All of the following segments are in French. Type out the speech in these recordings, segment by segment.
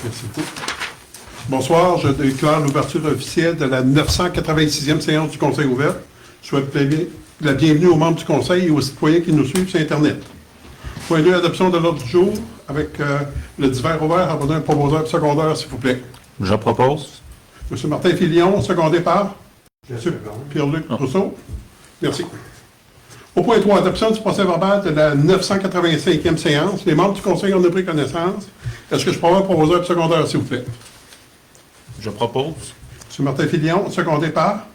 Merci beaucoup. Bonsoir, je déclare l'ouverture officielle de la 986e séance du Conseil ouvert. Je souhaite la bienvenue aux membres du Conseil et aux citoyens qui nous suivent sur Internet. Point 2, adoption de l'ordre du jour avec le divers ouvert. Abordez un proposeur secondaire, s'il vous plaît. Je propose. M. Martin Filion, secondé par M. Pierre-Luc Rousseau. Merci. Au point 3, adoption du procès-verbal de la 985e séance. Les membres du Conseil en ont pris connaissance. Est-ce que je peux avoir un proposeur secondaire, s'il vous plaît? Je propose. M. Martin Filion, secondé par?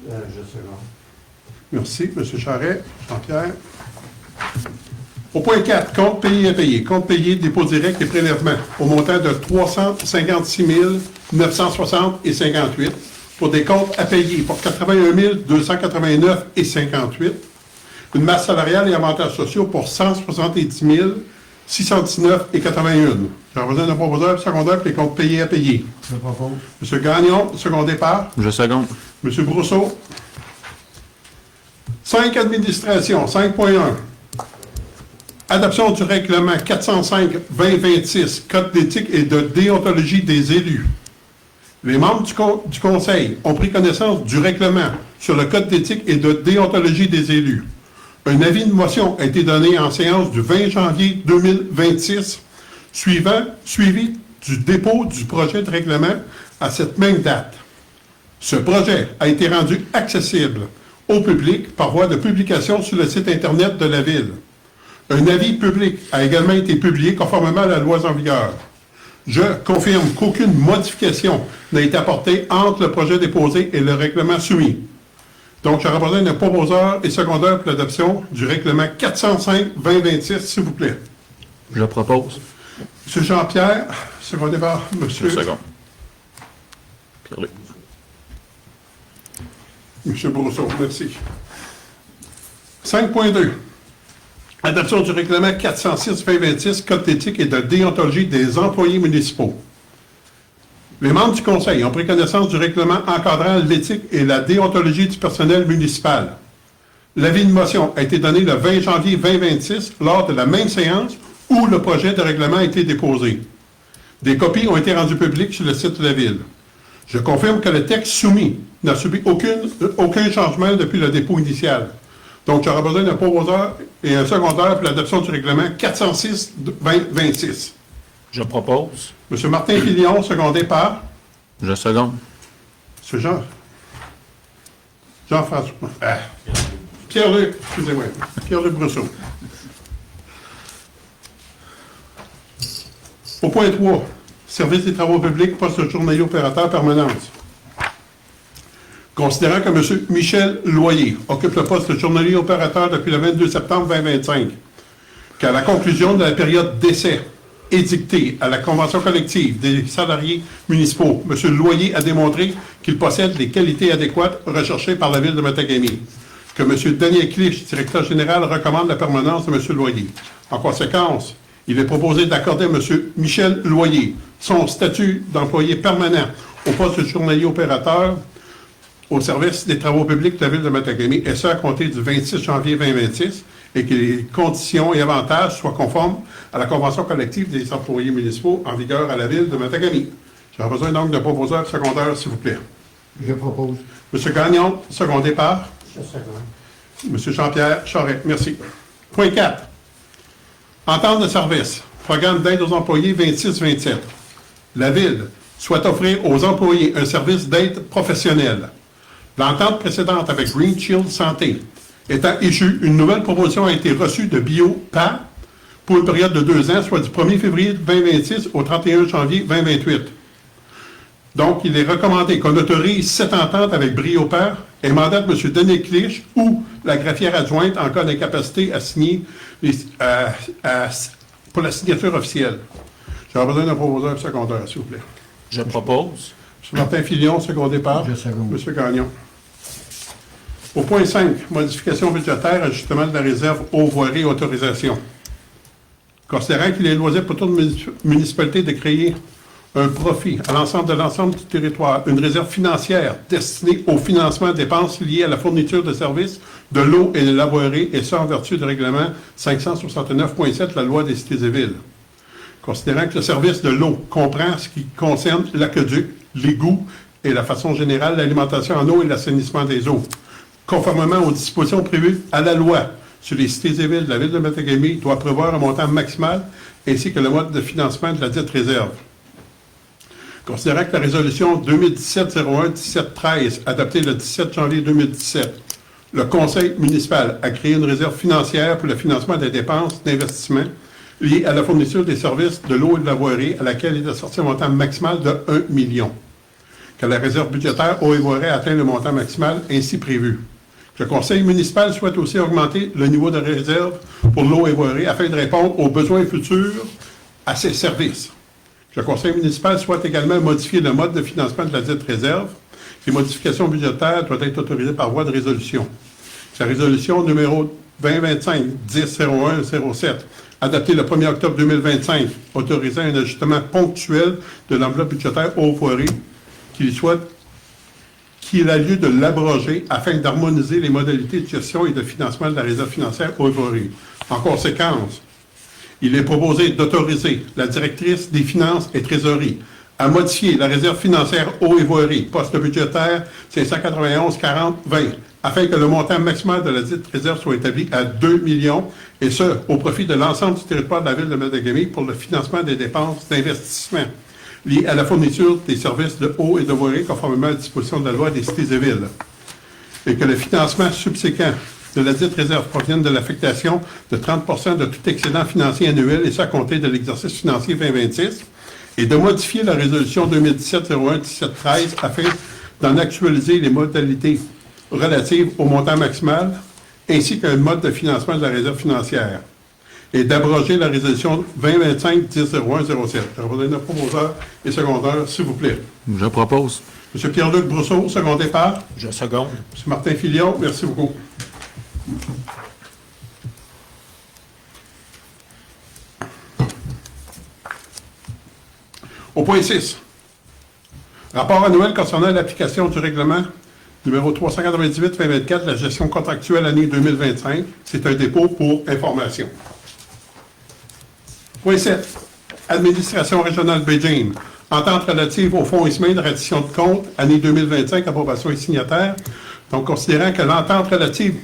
Je seconde. Merci. M. Charret, Jean-Pierre. Au point 4, compte payé à payer. Compte payé, dépôt direct et prélèvement au montant de 356 960,58 pour des comptes à payer pour 81 289,58. Une masse salariale et avantages sociaux pour 170 619,81. J'ai besoin d'un proposeur secondaire pour les comptes payés à payer. Je propose. M. Gagnon, secondé par? Je seconde. M. Brousseau. 5 administrations, 5.1. Adoption du règlement 405-2026, Code d'éthique et de déontologie des élus. Les membres du Conseil ont pris connaissance du règlement sur le Code d'éthique et de déontologie des élus. Un avis de motion a été donné en séance du 20 janvier 2026, suivi du dépôt du projet de règlement à cette même date. Ce projet a été rendu accessible au public par voie de publication sur le site Internet de la Ville. Un avis public a également été publié conformément à la loi en vigueur. Je confirme qu'aucune modification n'a été apportée entre le projet déposé et le règlement soumis. Donc, j'aurais besoin d'un proposeur et secondaire pour l'adoption du règlement 405-2026, s'il vous plaît. Je propose. M. Jean-Pierre, secondé par M. Je seconde. Pierre-Luc. M. Brousseau, merci. 5.2. Adoption du règlement 406-2026, Code d'éthique et de déontologie des employés municipaux. Les membres du Conseil ont pris connaissance du règlement encadrant l'éthique et la déontologie du personnel municipal. L'avis de motion a été donné le 20 janvier 2026 lors de la même séance où le projet de règlement a été déposé. Des copies ont été rendues publiques sur le site de la Ville. Je confirme que le texte soumis n'a subi aucun changement depuis le dépôt initial. Donc, j'aurai besoin d'un proposeur et un secondaire pour l'adoption du règlement 406-2026. Je propose. M. Martin Filion, secondé par? Je seconde. M. Jean-François. Pierre-Luc, excusez-moi. Pierre-Luc Brousseau. Au point 3, service des travaux publics, poste journalier opérateur permanence. Considérant que M. Michel Loyer occupe le poste de journalier opérateur depuis le 22 septembre 2025, qu'à la conclusion de la période d'essai édictée à la Convention collective des salariés municipaux, M. Loyer a démontré qu'il possède les qualités adéquates recherchées par la Ville de Matagami, que M. Daniel Clich, directeur général, recommande la permanence de M. Loyer. En conséquence, il est proposé d'accorder à M. Michel Loyer son statut d'employé permanent au poste de journalier opérateur au service des travaux publics de la Ville de Matagami, et ce à compter du 26 janvier 2026, et que les conditions et avantages soient conformes à la Convention collective des employés municipaux en vigueur à la Ville de Matagami. J'aurai besoin donc d'un proposeur secondaire, s'il vous plaît. Je propose. M. Gagnon, secondé par? Je seconde. M. Jean-Pierre Charret, merci. Point 4. Entente de service. Programme d'aide aux employés 26-27. La Ville souhaite offrir aux employés un service d'aide professionnelle. L'entente précédente avec Green Shield Santé étant issue, une nouvelle proposition a été reçue de BioPA pour une période de 2 ans, soit du 1er février 2026 au 31 janvier 2028. Donc, il est recommandé qu'on autorise cette entente avec BioPA et mandate M. Denis Clich ou la greffière adjointe en cas d'incapacité à signer pour la signature officielle. J'aurais besoin d'un proposeur secondaire, s'il vous plaît. Je propose. M. Martin Filion, secondé par? Je seconde. M. Gagnon. Au point 5, modification budgétaire, ajustement de la réserve eaux, voiries et autorisation. Considérant qu'il est loisible pour toute municipalité de créer un profit à l'ensemble du territoire, une réserve financière destinée au financement de dépenses liées à la fourniture de services de l'eau et de la voirie, et ça en vertu du règlement 569.7 de la loi des cités et villes. Considérant que le service de l'eau comprend ce qui concerne l'aqueduc, l'égout et la façon générale l'alimentation en eau et l'assainissement des eaux. Conformément aux dispositions prévues à la loi sur les cités et villes de la ville de Matagami, doit prévoir un montant maximal ainsi que le mode de financement de la dite réserve. Considérant que la résolution 2017-01-1713, adoptée le 17 janvier 2017, le Conseil municipal a créé une réserve financière pour le financement des dépenses d'investissement liées à la fourniture des services de l'eau et de la voirie, à laquelle est assorti un montant maximal de 1 million. Que la réserve budgétaire eau et voirie atteint le montant maximal ainsi prévu. Le Conseil municipal souhaite aussi augmenter le niveau de réserve pour l'eau et voirie afin de répondre aux besoins futurs à ces services. Le Conseil municipal souhaite également modifier le mode de financement de la dite réserve. Les modifications budgétaires doivent être autorisées par voie de résolution. La résolution numéro 2025-10-01-07, adoptée le 1er octobre 2025, autorisant un ajustement ponctuel de l'enveloppe budgétaire eau et voirie, qu'il a lieu de l'abroger afin d'harmoniser les modalités de gestion et de financement de la réserve financière eau et voirie. En conséquence, il est proposé d'autoriser la directrice des finances et trésorerie à modifier la réserve financière eau et voirie, poste budgétaire 591 40 20, afin que le montant maximal de la dite réserve soit établi à 2 millions, et ce, au profit de l'ensemble du territoire de la ville de Matagami pour le financement des dépenses d'investissement liées à la fourniture des services de eau et de voirie conformément à la disposition de la loi des cités et villes. Et que le financement subséquent de la dite réserve provienne de l'affectation de 30% de tout excédent financier annuel, et ça à compter de l'exercice financier 2026, et de modifier la résolution 2017-01-1713 afin d'en actualiser les modalités relatives au montant maximal, ainsi qu'un mode de financement de la réserve financière, et d'abroger la résolution 2025-10-01-07. Je vais vous donner un proposeur et secondeur, s'il vous plaît. Je propose. M. Pierre-Luc Brousseau, secondé par Je seconde. M. Martin Filion. Merci beaucoup. Au point 6, rapport annuel concernant l'application du règlement numéro 398-2024 de la gestion contractuelle année 2025. C'est un dépôt pour information. Point 7, administration régionale Beijing. Entente relative au fonds ISMAIN de reddition de compte, année 2025, approbation et signataire. Donc, considérant que l'entente relative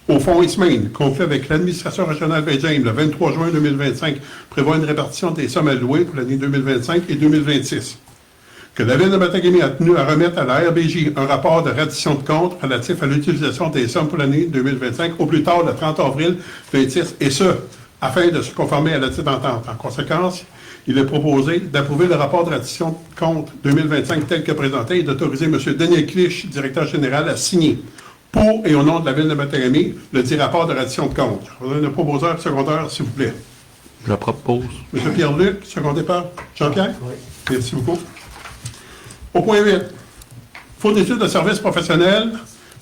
au fonds ISMAIN, conclu avec l'administration régionale Beijing le 23 juin 2025, prévoit une répartition des sommes allouées pour l'année 2025 et 2026. Que la Ville de Matagami a tenu à remettre à la RBJ un rapport de reddition de compte relatif à l'utilisation des sommes pour l'année 2025 au plus tard le 30 avril 2026, et ce, afin de se conformer à la dite entente. En conséquence, il est proposé d'approuver le rapport de reddition de compte 2025 tel que présenté et d'autoriser M. Daniel Clich, directeur général, à signer pour et au nom de la Ville de Matagami le dit rapport de reddition de compte. Je vous donne un proposeur secondaire, s'il vous plaît. Je propose. M. Pierre-Luc, secondé par Jean-Pierre. Oui. Merci beaucoup. Au point 8, fourniture de services professionnels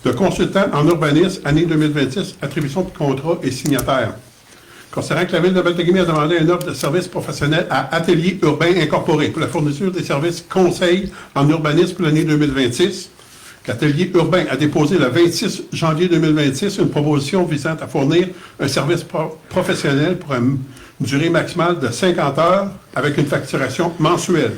de consultants en urbanisme, année 2026, attribution de contrat et signataire. Considérant que la Ville de Matagami a demandé une offre de services professionnels à Atelier Urbain Incorporé pour la fourniture des services conseils en urbanisme pour l'année 2026, qu'Atelier Urbain a déposé le 26 janvier 2026 une proposition visant à fournir un service professionnel pour une durée maximale de 50 heures avec une facturation mensuelle.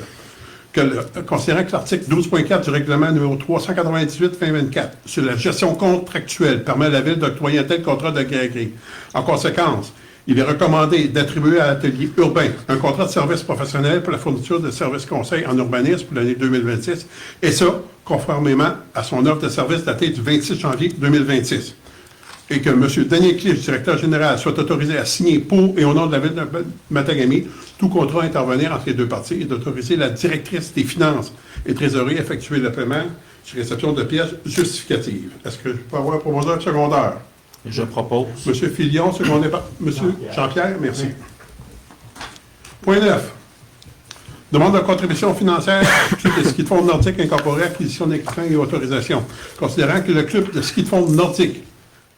Considérant que l'article 12.4 du règlement numéro 398-2024 sur la gestion contractuelle permet à la Ville d'octroyer un tel contrat de gré à gré. En conséquence, il est recommandé d'attribuer à l'Atelier Urbain un contrat de service professionnel pour la fourniture de services conseils en urbanisme pour l'année 2026, et ça, conformément à son offre de service datée du 26 janvier 2026. Et que M. Daniel Clich, directeur général, soit autorisé à signer pour et au nom de la Ville de Matagami tout contrat à intervenir entre les deux parties, et d'autoriser la directrice des finances et trésorerie à effectuer le paiement sur réception de pièces justificatives. Est-ce que je peux avoir un proposeur secondaire? Je propose. M. Filion, secondé par M. Jean-Pierre, merci. Point 9. Demande de contribution financière au Club de ski de fond nordique incorporé, acquisition d'équipements et autorisation. Considérant que le Club de ski de fond nordique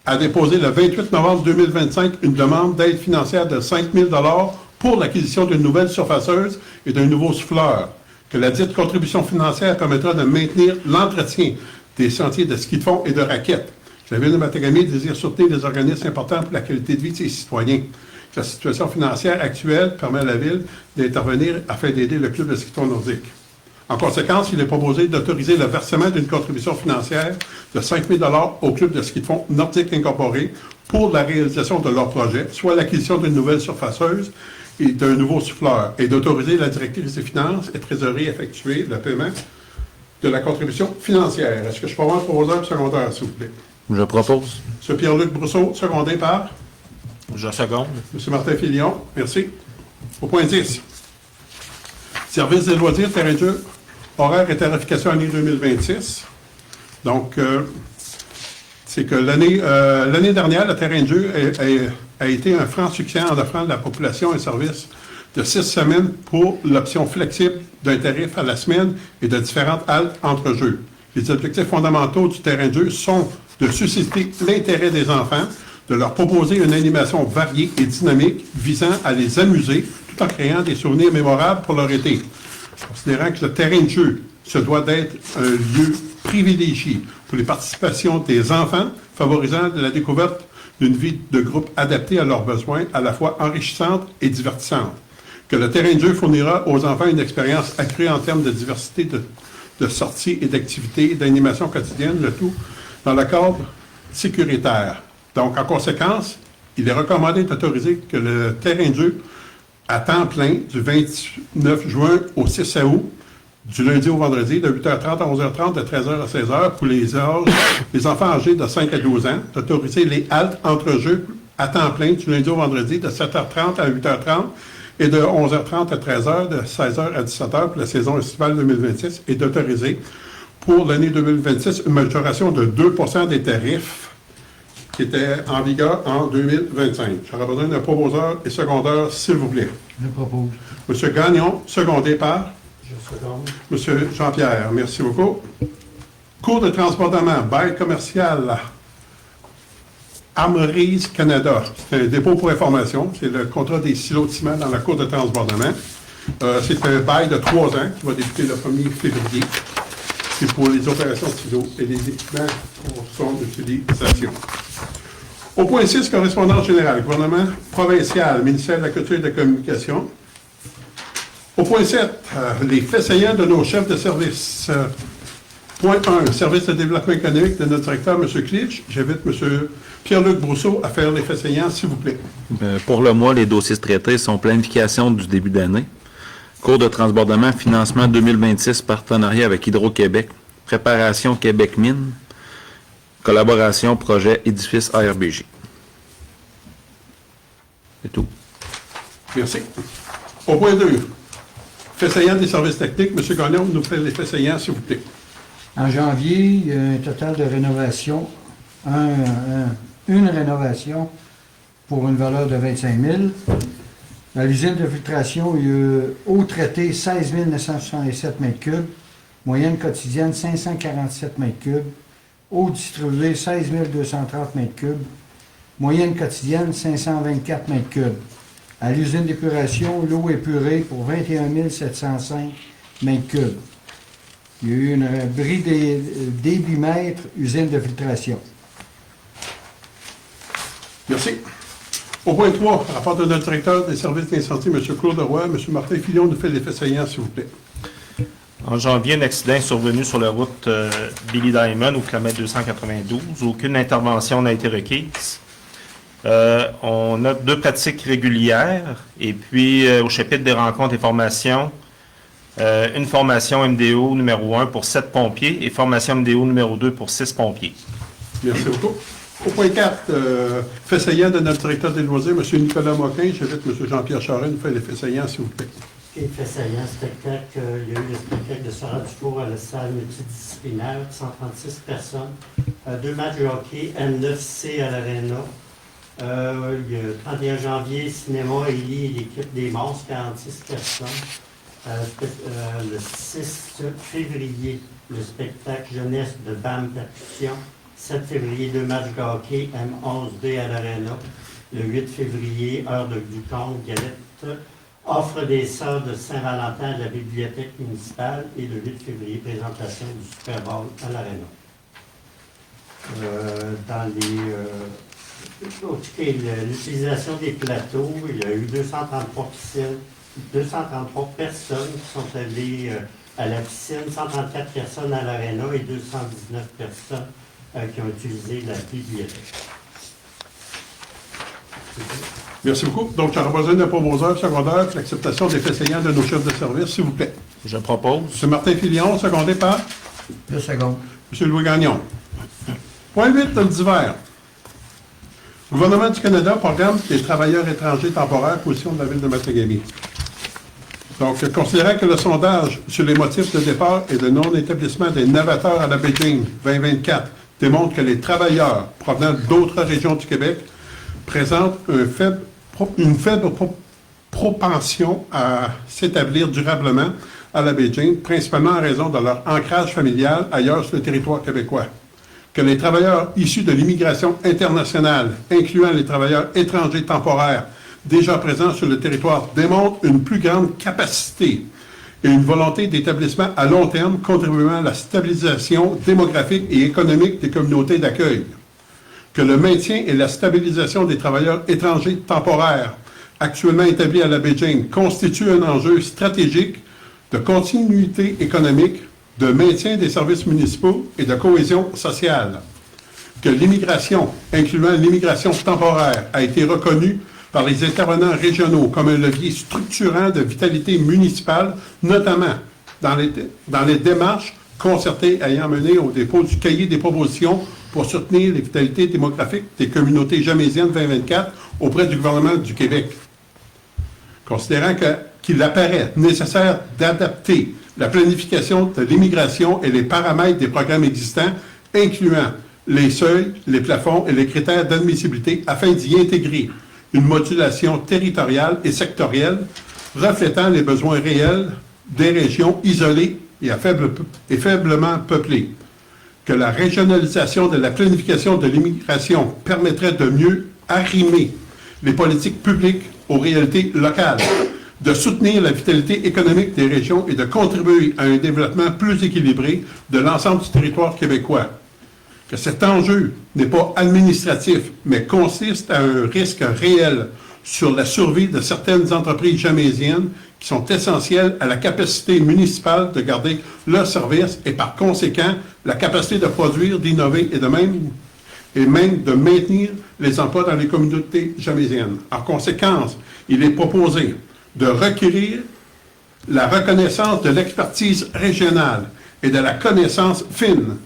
a déposé le 28 novembre 2025 une demande d'aide financière de 5 000 $ pour l'acquisition d'une nouvelle surfaceuse et d'un nouveau souffleur, que la dite contribution financière permettra de maintenir l'entretien des sentiers de ski de fond et de raquettes. La Ville de Matagami désire soutenir des organismes importants pour la qualité de vie de ses citoyens, La situation financière actuelle permet à la Ville d'intervenir afin d'aider le club de ski nordique. En conséquence, il est proposé d'autoriser le versement d'une contribution financière de 5 000 $ au club de ski de fond nordique incorporé pour la réalisation de leur projet, soit l'acquisition d'une nouvelle surfaceuse et d'un nouveau souffleur, et d'autoriser la directrice des finances et trésorerie à effectuer le paiement de la contribution financière. Est-ce que je peux avoir un proposeur secondaire, s'il vous plaît? Je propose. M. Pierre-Luc Brousseau, secondé par Je seconde. M. Martin Filion. Merci. Au point 10. Service des loisirs, terrain de jeu, horaire et tarification année 2026. Donc, c'est que l'année dernière, le terrain de jeu a été un franc succès en offrant à la population un service de 6 semaines pour l'option flexible d'un tarif à la semaine et de différentes haltes entre jeux. Les objectifs fondamentaux du terrain de jeu sont de susciter l'intérêt des enfants, de leur proposer une animation variée et dynamique visant à les amuser tout en créant des souvenirs mémorables pour leur été. Considérant que le terrain de jeu se doit d'être un lieu privilégié pour les participations des enfants, favorisant la découverte d'une vie de groupe adaptée à leurs besoins, à la fois enrichissante et divertissante. Que le terrain de jeu fournira aux enfants une expérience accrue en termes de diversité de sorties et d'activités, d'animation quotidienne, le tout dans le cadre sécuritaire. Donc, en conséquence, il est recommandé d'autoriser que le terrain de jeu à temps plein du 29 juin au 6 août, du lundi au vendredi, de 8h30 à 11h30, de 13h à 16h, pour les enfants âgés de 5 à 12 ans, d'autoriser les haltes entre jeux à temps plein du lundi au vendredi, de 7h30 à 8h30, et de 11h30 à 13h, de 16h à 17h pour la saison estivale 2026, et d'autoriser pour l'année 2026 une majoration de 2 % des tarifs qui étaient en vigueur en 2025. J'aurais besoin d'un proposeur et secondeur, s'il vous plaît. Je propose. M. Gagnon, secondé par Je seconde. M. Jean-Pierre. Merci beaucoup. Cours de transbordement, bail commercial Armories Canada. C'est un dépôt pour information. C'est le contrat des silos de ciment dans la cour de transbordement. C'est un bail de 3 ans qui va débuter le 1er février. C'est pour les opérations de silos et les équipements pour son utilisation. Au point 6, correspondance générale, gouvernement provincial, ministère de la Culture et de la Communication. Au point 7, les faits saillants de nos chefs de service. Point 1, service de développement économique de notre directeur, M. Clich. J'invite M. Pierre-Luc Brousseau à faire les faits saillants, s'il vous plaît. Pour le mois, les dossiers traités sont planification du début d'année, cours de transbordement, financement 2026, partenariat avec Hydro-Québec, préparation Québec Mine, collaboration projet édifice ARBG. C'est tout. Merci. Au point 2, faits saillants des services techniques. M. Gagnon nous fait les faits saillants, s'il vous plaît. En janvier, il y a un total de rénovation, une rénovation pour une valeur de 25 000. À l'usine de filtration, il y a eau traitée 16 967 m3, moyenne quotidienne 547 m3, eau distribuée 16 230 m3, moyenne quotidienne 524 m3. À l'usine d'épuration, l'eau épurée pour 21 705 m3. Il y a eu une bris des débitmètres, usine de filtration. Merci. Au point 3, rapport de notre directeur des services d'incendie, M. Claude Roy. M. Martin Filion nous fait les faits saillants, s'il vous plaît. En janvier, un accident est survenu sur la route Billy Diamond au kilomètre 292. Aucune intervention n'a été requise. On a 2 pratiques régulières. Et puis, au chapitre des rencontres et formations, une formation MDO numéro 1 pour 7 pompiers et formation MDO numéro 2 pour 6 pompiers. Merci beaucoup. Au point 4, fait saillant de notre directeur des loisirs, M. Nicolas Moquin. J'invite M. Jean-Pierre Charest nous faire les faits saillants, s'il vous plaît. Et fait saillant, spectacle, il y a eu le spectacle de Sarah Dufour à la salle multidisciplinaire, 136 personnes. 2 matchs de hockey, M9C à l'Arena. Le 31 janvier, cinéma, Élie et l'équipe des monstres, 46 personnes. Le 6 février, le spectacle jeunesse de BAM Percussion. 7 février, 2 matchs de hockey, M11B à l'Arena. Le 8 février, heure de Ducombe, Galette. Offre des sœurs de Saint-Valentin à la bibliothèque municipale. Et le 8 février, présentation du Super Bowl à l'Arena. Dans les L'utilisation des plateaux, il y a eu 233 personnes qui sont allées à la piscine, 134 personnes à l'aréna et 219 personnes qui ont utilisé la bibliothèque. Merci beaucoup. Donc, j'aurais besoin d'un proposeur secondaire pour l'acceptation des faits saillants de nos chefs de service, s'il vous plaît. Je propose. M. Martin Filion, secondé par 2 secondes. M. Louis Gagnon. Point 8, dans le divers. Le gouvernement du Canada programme des travailleurs étrangers temporaires, position de la ville de Matagami. Donc, considérant que le sondage sur les motifs de départ et de non-établissement des navateurs à la Beijing 2024 démontre que les travailleurs provenant d'autres régions du Québec présentent une faible propension à s'établir durablement à la Beijing, principalement en raison de leur ancrage familial ailleurs sur le territoire québécois. Que les travailleurs issus de l'immigration internationale, incluant les travailleurs étrangers temporaires déjà présents sur le territoire, démontrent une plus grande capacité et une volonté d'établissement à long terme contribuant à la stabilisation démographique et économique des communautés d'accueil. Que le maintien et la stabilisation des travailleurs étrangers temporaires actuellement établis à la Beijing constituent un enjeu stratégique de continuité économique, de maintien des services municipaux et de cohésion sociale. Que l'immigration, incluant l'immigration temporaire, a été reconnue par les intervenants régionaux comme un levier structurant de vitalité municipale, notamment dans les démarches concertées ayant mené au dépôt du cahier des propositions pour soutenir les vitalités démographiques des communautés jamésiennes 2024 auprès du gouvernement du Québec. Considérant qu'il apparaît nécessaire d'adapter la planification de l'immigration et les paramètres des programmes existants, incluant les seuils, les plafonds et les critères d'admissibilité, afin d'y intégrer une modulation territoriale et sectorielle reflétant les besoins réels des régions isolées et faiblement peuplées. Que la régionalisation de la planification de l'immigration permettrait de mieux arrimer les politiques publiques aux réalités locales, de soutenir la vitalité économique des régions et de contribuer à un développement plus équilibré de l'ensemble du territoire québécois. Que cet enjeu n'est pas administratif, mais consiste à un risque réel sur la survie de certaines entreprises jamésiennes qui sont essentielles à la capacité municipale de garder leurs services et par conséquent la capacité de produire, d'innover et même de maintenir les emplois dans les communautés jamésiennes. En conséquence, il est proposé de requérir la reconnaissance de l'expertise régionale et de la connaissance fine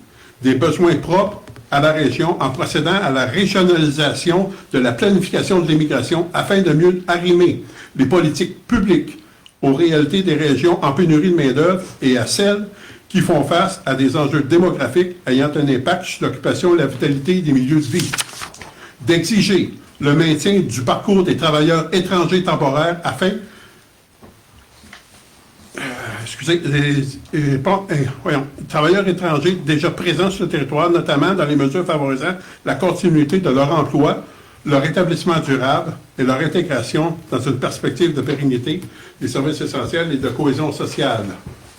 des besoins propres à la région en procédant à la régionalisation de la planification de l'immigration afin de mieux arrimer les politiques publiques aux réalités des régions en pénurie de main-d'œuvre et à celles qui font face à des enjeux démographiques ayant un impact sur l'occupation et la vitalité des milieux de vie. D'exiger le maintien du parcours des travailleurs étrangers temporaires afin travailleurs étrangers déjà présents sur le territoire, notamment dans les mesures favorisant la continuité de leur emploi, leur établissement durable et leur intégration dans une perspective de pérennité des services essentiels et de cohésion sociale.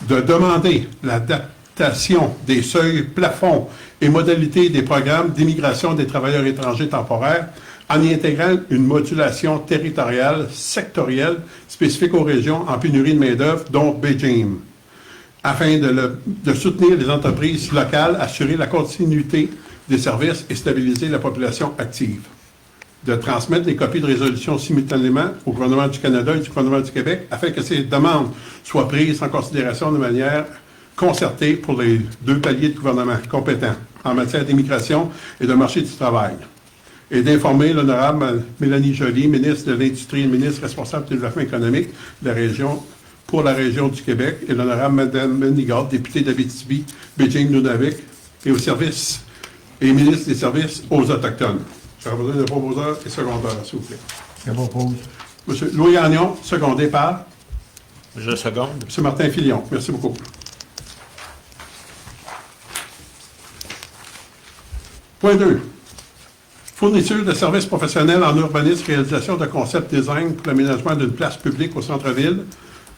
De demander l'adaptation des seuils, plafonds et modalités des programmes d'immigration des travailleurs étrangers temporaires en y intégrant une modulation territoriale, sectorielle, spécifique aux régions en pénurie de main-d'œuvre, dont Beijing, afin de soutenir les entreprises locales, assurer la continuité des services et stabiliser la population active. De transmettre les copies de résolution simultanément au gouvernement du Canada et du gouvernement du Québec, afin que ces demandes soient prises en considération de manière concertée pour les deux paliers de gouvernement compétents en matière d'immigration et de marché du travail. Et d'informer l'honorable Mélanie Joly, ministre de l'Industrie et ministre responsable du développement économique de la région, pour la région du Québec, et l'honorable Mme Menigard, députée d'Abitibi, Beijing-Nunavik, et au service et ministre des Services aux Autochtones. J'aurais besoin d'un proposeur et secondaire, s'il vous plaît. Je propose. M. Louis Gagnon, secondé par Je seconde. M. Martin Filion. Merci beaucoup. Point 2. Fourniture de services professionnels en urbanisme, réalisation de concept design pour l'aménagement d'une place publique au centre-ville,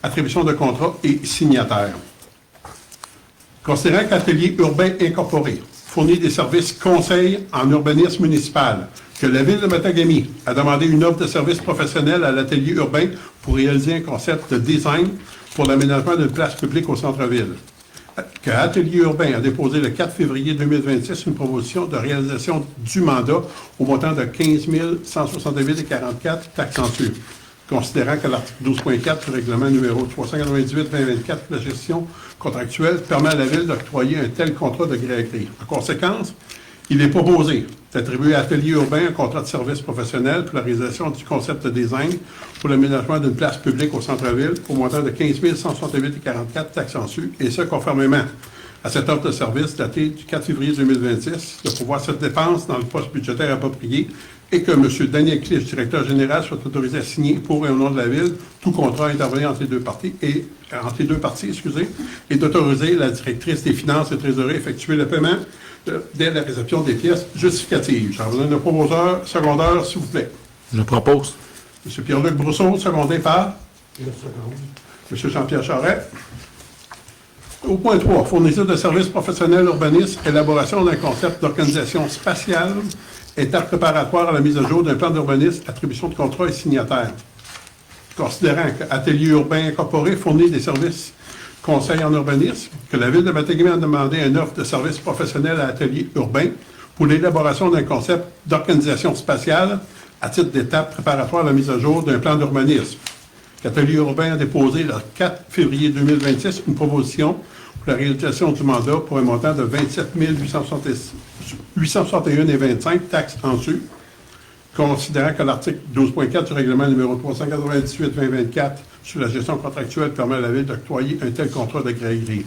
attribution de contrats et signataires. Considérant qu'Atelier urbain incorporé fournit des services conseils en urbanisme municipal, que la Ville de Matagami a demandé une offre de services professionnels à l'atelier urbain pour réaliser un concept de design pour l'aménagement d'une place publique au centre-ville. Que Atelier urbain a déposé le 4 février 2026 une proposition de réalisation du mandat au montant de 15 168,44 taxes en su. Considérant que l'article 12.4 du règlement numéro 398-2024 de la gestion contractuelle permet à la Ville d'octroyer un tel contrat de gré à gré. En conséquence, il est proposé d'attribuer à Atelier urbain un contrat de service professionnel pour la réalisation du concept de design pour l'aménagement d'une place publique au centre-ville au montant de 15 168,44 taxes en su, et ce, conformément à cette offre de service datée du 4 février 2026, de pouvoir cette dépense dans le poste budgétaire approprié et que M. Daniel Clich, directeur général, soit autorisé à signer pour et au nom de la Ville tout contrat intervenant entre les deux parties et d'autoriser la directrice des finances et trésorerie à effectuer le paiement dès la réception des pièces justificatives. J'en donne un proposeur secondaire, s'il vous plaît. Je propose. M. Pierre-Luc Brousseau, secondé par Le second. M. Jean-Pierre Charest. Au point 3, fourniture de services professionnels urbanistes, élaboration d'un concept d'organisation spatiale, étape préparatoire à la mise à jour d'un plan d'urbanisme, attribution de contrat et signataire. Considérant qu'Atelier urbain incorporé fournit des services conseils en urbanisme, que la Ville de Matagami a demandé une offre de services professionnels à Atelier urbain pour l'élaboration d'un concept d'organisation spatiale à titre d'étape préparatoire à la mise à jour d'un plan d'urbanisme. L'Atelier urbain a déposé le 4 février 2026 une proposition pour la réalisation du mandat pour un montant de 27 861,25 taxes en su, considérant que l'article 12.4 du règlement numéro 398-2024 sur la gestion contractuelle permet à la Ville d'octroyer un tel contrat de gré à gré.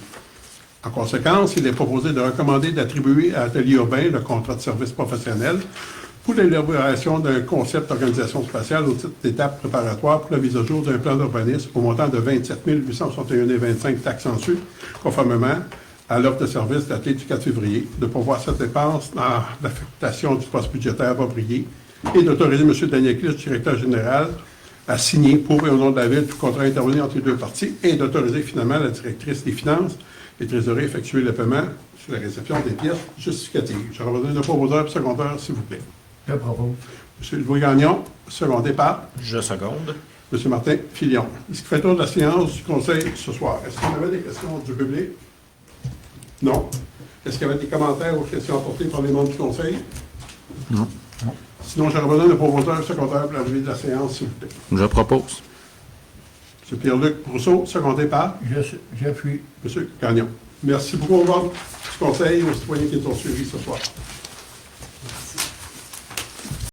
En conséquence, il est proposé de recommander d'attribuer à Atelier urbain le contrat de service professionnel pour l'élaboration d'un concept d'organisation spatiale au titre d'étape préparatoire pour la mise à jour d'un plan d'urbanisme au montant de 27 861,25 taxes en su, conformément à l'offre de service datée du 4 février, de pourvoir cette dépense dans l'affectation du poste budgétaire approprié et d'autoriser M. Daniel Clich, directeur général, à signer pour et au nom de la Ville tout contrat intervenu entre les deux parties et d'autoriser finalement la directrice des finances et trésorerie à effectuer le paiement sur la réception des pièces justificatives. Je reviens de proposeur secondaire, s'il vous plaît. Je propose. M. Louis Gagnon, secondé par Je seconde. M. Martin Filion. Ce qui fait le tour de la séance du Conseil ce soir. Est-ce qu'il y avait des questions du public? Non. Est-ce qu'il y avait des commentaires aux questions apportées par les membres du Conseil? Non. Sinon, j'aurais besoin de proposeur secondaire pour l'arrivée de la séance, s'il vous plaît. Je propose. M. Pierre-Luc Brousseau, secondé par J'appuie. M. Gagnon. Merci beaucoup aux membres du Conseil et aux citoyens qui nous ont suivis ce soir.